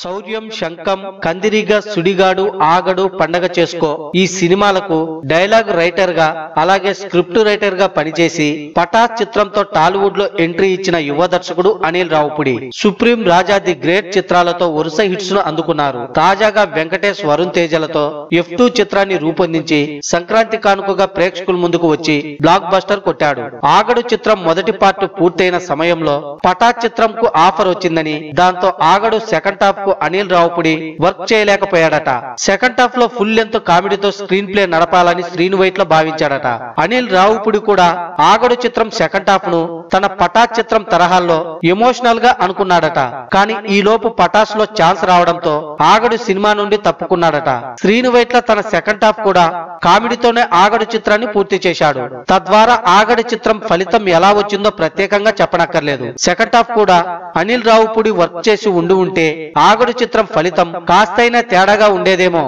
శౌర్యం శంఖం కందిరిగా సుడిగాడు ఆగడు పండగ చేసుకో ఈ సినిమాలకు డైలాగ్ రైటర్ గా అలాగే స్క్రిప్ట్ రైటర్ గా పనిచేసి పటాస్ చిత్రంతో టాలీవుడ్ లో ఎంట్రీ ఇచ్చిన యువ దర్శకుడు Anil Ravipudi supreme Raja the great చిత్రాలతో వరుస హిట్స్ ను అందుకున్నారు. తాజాగా వెంకటేష్ వరుణ్ తేజలతో F2 చిత్రాన్ని రూపొందించి సంక్రాంతి కానుకగా ప్రేక్షకుల ముందుకు వచ్చి బ్లాక్ బస్టర్ కొట్టాడు. ఆగడు చిత్రం మొదటి పార్ట్ పూర్తయిన సమయంలో పటాస్ చిత్రంకు ఆఫర్ వచ్చిందని దాంతో Aagadu second half Anil Ravipudi work చేయలేకపోయాడట. సెకండ్ హాఫ్ లో ఫుల్ లెంత్ కామెడీతో స్క్రీన్ ప్లే నడపాలని శ్రీను వైట్ల భావించాడట. అనిల్ రావుపుడి కూడా ఆగడు చిత్రం సెకండ్ హాఫ్ ను తన పటాస్ చిత్రం తరహాలో ఎమోషనల్ గా అనుకున్నాడట. కానీ ఈ లోపు పటాస్ లో ఛాన్స్ రావడంతో ఆగడు సినిమా నుండి తప్పుకున్నాడట. శ్రీను వైట్ల తన సెకండ్ హాఫ్ కూడా కామెడీతోనే ఆగడు చిత్రాన్ని పూర్తి చేశాడు. తద్వారా ఆగడు చిత్రం ఫలితం ఎలా వచ్చిందో ప్రత్యేకంగా చెప్పనక్కర్లేదు. సెకండ్ హాఫ్ కూడా అనిల్ రావుపుడి వర్క్ చేసి ఉండి ఉంటే ఆగడు చిత్రం ఫలితం కాస్తైనా తేడాగా ఉండేదేమో.